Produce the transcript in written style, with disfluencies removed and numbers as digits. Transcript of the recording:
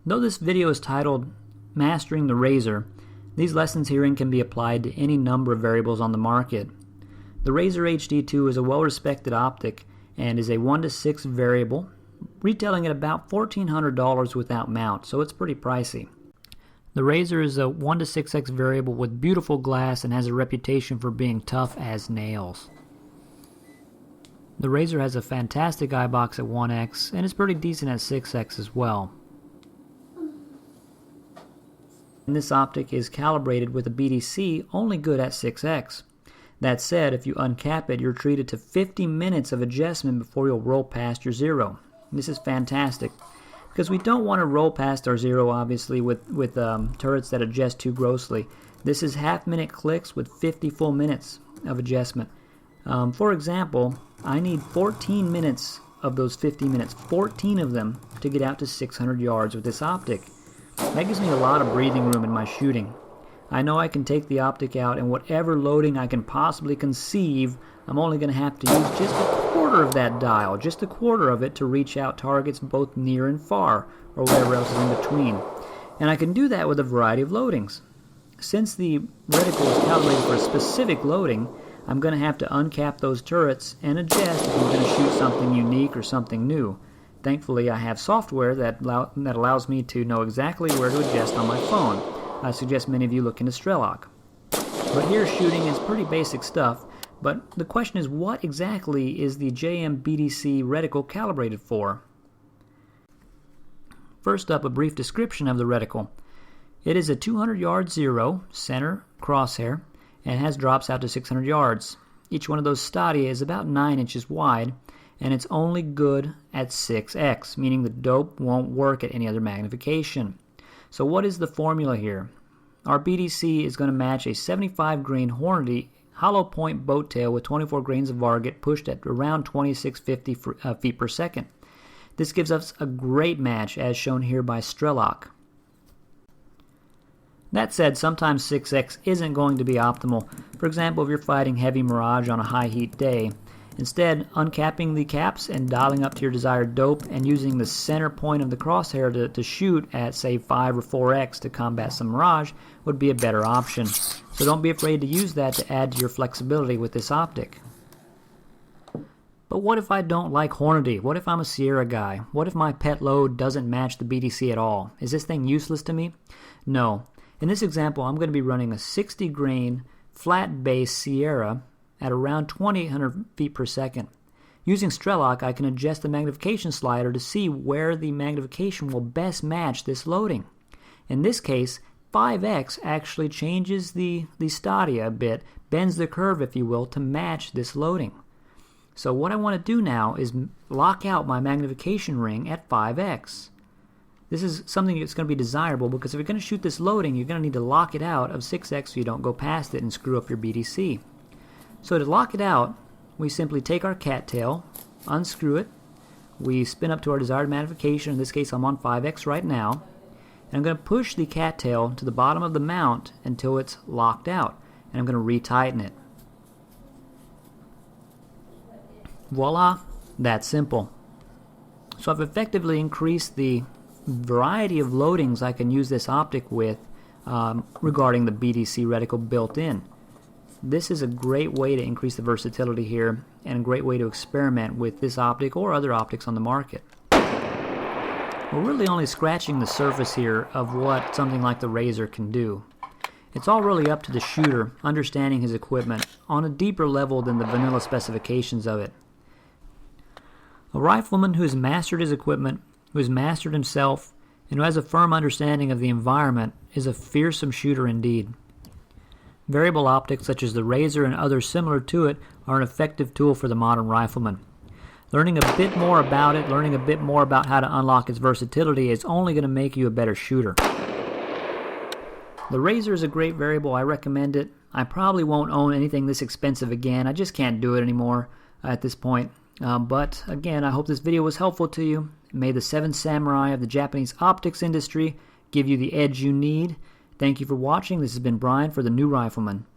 Though this video is titled Mastering the Razor, these lessons herein can be applied to any number of variables on the market. The Razor HD2 is a well-respected optic and is a 1 to 6 variable, retailing at about $1,400 without mount, so it's pretty pricey. The Razor is a 1 to 6x variable with beautiful glass and has a reputation for being tough as nails. The Razor has a fantastic eye box at 1x and is pretty decent at 6x as well. And this optic is calibrated with a BDC only good at 6x. That said, if you uncap it, you're treated to 50 minutes of adjustment before you'll roll past your zero. This is fantastic because we don't want to roll past our zero, obviously, with turrets that adjust too grossly. This is half-minute clicks with 50 full minutes of adjustment. For example, I need 14 minutes of those 50 minutes, 14 of them, to get out to 600 yards with this optic. That gives me a lot of breathing room in my shooting. I know I can take the optic out, and whatever loading I can possibly conceive, I'm only going to have to use just a quarter of that dial, just a quarter of it, to reach out targets both near and far, or whatever else is in between. And I can do that with a variety of loadings. Since the reticle is calibrated for a specific loading, I'm going to have to uncap those turrets and adjust if I'm going to shoot something unique or something new. Thankfully, I have software that allows me to know exactly where to adjust on my phone. I suggest many of you look into Strelok. But here shooting is pretty basic stuff, but the question is, what exactly is the JM-BDC reticle calibrated for? First up, a brief description of the reticle. It is a 200-yard zero, center, crosshair, and has drops out to 600 yards. Each one of those stadia is about 9 inches wide, and it's only good at 6x, meaning the dope won't work at any other magnification. So what is the formula here? Our BDC is going to match a 75 grain Hornady hollow point boat tail with 24 grains of Varget pushed at around 2650 feet per second. This gives us a great match as shown here by Strelok. That said, sometimes 6x isn't going to be optimal. For example, if you're fighting heavy mirage on a high heat day. Instead, uncapping the caps and dialing up to your desired dope and using the center point of the crosshair to shoot at, say, 5 or 4x to combat some mirage would be a better option. So don't be afraid to use that to add to your flexibility with this optic. But what if I don't like Hornady? What if I'm a Sierra guy? What if my pet load doesn't match the BDC at all? Is this thing useless to me? No. In this example, I'm going to be running a 60 grain flat base Sierra at around 2800 feet per second. Using Strelok, I can adjust the magnification slider to see where the magnification will best match this loading. In this case, 5x actually changes the stadia a bit, bends the curve, if you will, to match this loading. So what I want to do now is lock out my magnification ring at 5x. This is something that's going to be desirable because if you're going to shoot this loading, you're going to need to lock it out of 6x so you don't go past it and screw up your BDC. So to lock it out, we simply take our cattail, unscrew it, we spin up to our desired magnification. In this case, I'm on 5x right now, and I'm going to push the cattail to the bottom of the mount until it's locked out, and I'm going to retighten it. Voila, that's simple. So I've effectively increased the variety of loadings I can use this optic with regarding the BDC reticle built in. This is a great way to increase the versatility here and a great way to experiment with this optic or other optics on the market. We're really only scratching the surface here of what something like the Razor can do. It's all really up to the shooter understanding his equipment on a deeper level than the vanilla specifications of it. A rifleman who has mastered his equipment, who has mastered himself, and who has a firm understanding of the environment is a fearsome shooter indeed. Variable optics such as the Razor and others similar to it are an effective tool for the modern rifleman. Learning a bit more about it, learning a bit more about how to unlock its versatility is only going to make you a better shooter. The Razor is a great variable. I recommend it. I probably won't own anything this expensive again. I just can't do it anymore at this point. But again, I hope this video was helpful to you. May the 7 samurai of the Japanese optics industry give you the edge you need. Thank you for watching. This has been Brian for The New Rifleman.